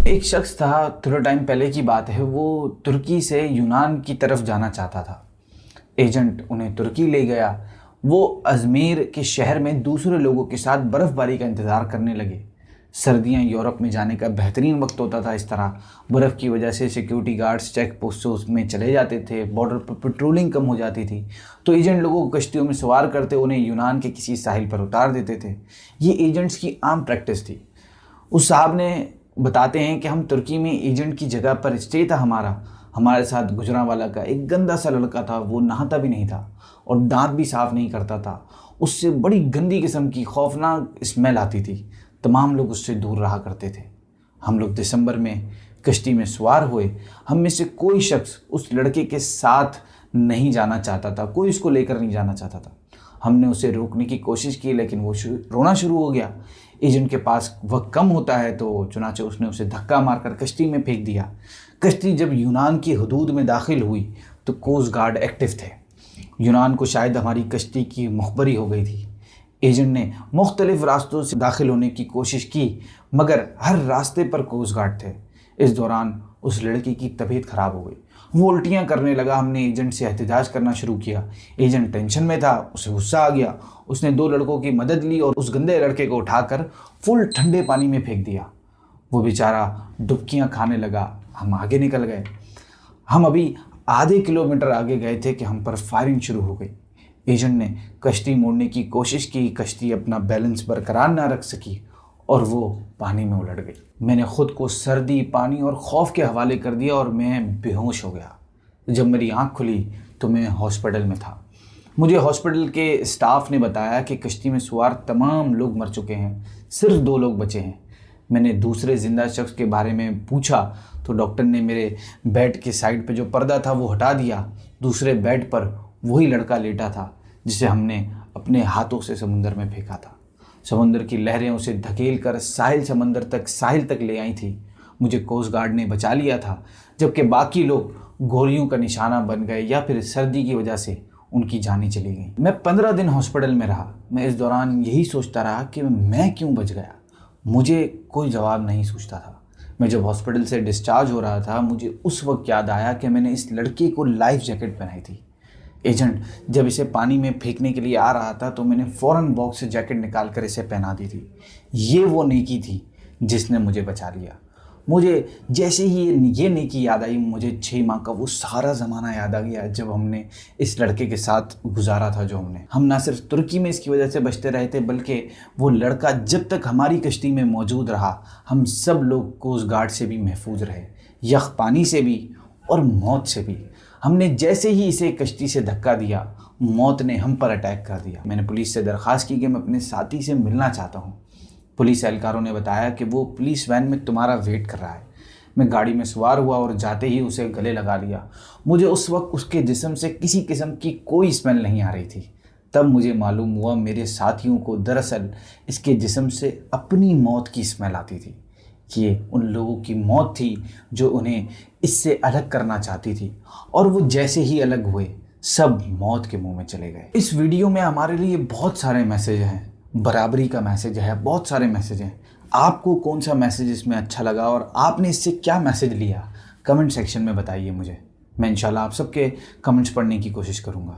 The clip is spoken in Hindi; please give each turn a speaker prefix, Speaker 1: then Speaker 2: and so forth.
Speaker 1: एक शख्स था, थोड़ा टाइम पहले की बात है, वो तुर्की से यूनान की तरफ जाना चाहता था। एजेंट उन्हें तुर्की ले गया। वो अजमेर के शहर में दूसरे लोगों के साथ बर्फ़बारी का इंतज़ार करने लगे। सर्दियां यूरोप में जाने का बेहतरीन वक्त होता था। इस तरह बर्फ़ की वजह से सिक्योरिटी गार्ड्स चेक पोस्टों में चले जाते थे, बॉर्डर पर पेट्रोलिंग कम हो जाती थी। तो एजेंट लोगों को कश्तियों में सवार करते उन्हें यूनान के किसी साहिल पर उतार देते थे। ये एजेंट्स की आम प्रैक्टिस थी। उस साहब ने बताते हैं कि हम तुर्की में एजेंट की जगह पर स्टे था हमारे साथ गुजरांवाला का एक गंदा सा लड़का था। वो नहाता भी नहीं था और दांत भी साफ नहीं करता था। उससे बड़ी गंदी किस्म की खौफनाक स्मेल आती थी। तमाम लोग उससे दूर रहा करते थे। हम लोग दिसंबर में कश्ती में सवार हुए। हम में से कोई शख्स उस लड़के के साथ नहीं जाना चाहता था, कोई उसको लेकर नहीं जाना चाहता था। हमने उसे रोकने की कोशिश की लेकिन वो रोना शुरू हो गया। एजेंट के पास वक्त कम होता है तो चुनाचे उसने उसे धक्का मारकर कश्ती में फेंक दिया। कश्ती जब यूनान की हदूद में दाखिल हुई तो कोस्ट गार्ड एक्टिव थे। यूनान को शायद हमारी कश्ती की मुखबरी हो गई थी। एजेंट ने मुख्तलिफ रास्तों से दाखिल होने की कोशिश की मगर हर रास्ते पर कोस्ट गार्ड थे। इस दौरान उस लड़के की तबीयत खराब हो गई। वो उल्टियाँ करने लगा। हमने एजेंट से एहतजाज करना शुरू किया। एजेंट टेंशन में था, उसे गुस्सा आ गया। उसने 2 लड़कों की मदद ली और उस गंदे लड़के को उठाकर फुल ठंडे पानी में फेंक दिया। वो बेचारा डुबकियाँ खाने लगा। हम आगे निकल गए। हम अभी आधे किलोमीटर आगे गए थे कि हम पर फायरिंग शुरू हो गई। एजेंट ने कश्ती मोड़ने की कोशिश की। कश्ती अपना बैलेंस बरकरार ना रख सकी और वो पानी में उलट गई। मैंने खुद को सर्दी, पानी और खौफ के हवाले कर दिया और मैं बेहोश हो गया। जब मेरी आंख खुली तो मैं हॉस्पिटल में था। मुझे हॉस्पिटल के स्टाफ ने बताया कि कश्ती में सवार तमाम लोग मर चुके हैं, सिर्फ 2 लोग बचे हैं। मैंने दूसरे ज़िंदा शख्स के बारे में पूछा तो डॉक्टर ने मेरे बेड के साइड पे जो पर्दा था वो हटा दिया। दूसरे बेड पर वही लड़का लेटा था जिसे हमने अपने हाथों से समुंदर में फेंका था। समुंदर की लहरें उसे धकेल कर साहिल तक ले आई थी। मुझे कोस्ट गार्ड ने बचा लिया था जबकि बाकी लोग गोलियों का निशाना बन गए या फिर सर्दी की वजह से उनकी जानें चली गई। मैं 15 दिन हॉस्पिटल में रहा। मैं इस दौरान यही सोचता रहा कि मैं क्यों बच गया। मुझे कोई जवाब नहीं सूझता था। मैं जब हॉस्पिटल से डिस्चार्ज हो रहा था मुझे उस वक्त याद आया कि मैंने इस लड़के को लाइफ जैकेट पहनाई थी। एजेंट जब इसे पानी में फेंकने के लिए आ रहा था तो मैंने फ़ौरन बॉक्स से जैकेट निकाल कर इसे पहना दी थी। ये वो नेकी थी जिसने मुझे बचा लिया। मुझे जैसे ही ये नेकी याद आई मुझे 6 माह का वो सारा ज़माना याद आ गया जब हमने इस लड़के के साथ गुजारा था। हम ना सिर्फ तुर्की में इसकी वजह से बचते रहे थे बल्कि वो लड़का जब तक हमारी कश्ती में मौजूद रहा हम सब लोग कोस्ट गार्ड से भी महफूज रहे, यख पानी से भी और मौत से भी। हमने जैसे ही इसे कश्ती से धक्का दिया मौत ने हम पर अटैक कर दिया। मैंने पुलिस से दरख्वास्त की कि मैं अपने साथी से मिलना चाहता हूँ। पुलिस एहलकारों ने बताया कि वो पुलिस वैन में तुम्हारा वेट कर रहा है। मैं गाड़ी में सवार हुआ और जाते ही उसे गले लगा लिया। मुझे उस वक्त उसके जिस्म से किसी किस्म की कोई स्मेल नहीं आ रही थी। तब मुझे मालूम हुआ मेरे साथियों को दरअसल इसके जिस्म से अपनी मौत की स्मेल आती थी। ये उन लोगों की मौत थी जो उन्हें इससे अलग करना चाहती थी और वो जैसे ही अलग हुए सब मौत के मुंह में चले गए। इस वीडियो में हमारे लिए बहुत सारे मैसेज हैं। बराबरी का मैसेज है, बहुत सारे मैसेज हैं। आपको कौन सा मैसेज इसमें अच्छा लगा और आपने इससे क्या मैसेज लिया कमेंट सेक्शन में बताइए मुझे। मैं इंशाल्लाह आप सबके कमेंट्स पढ़ने की कोशिश करूँगा।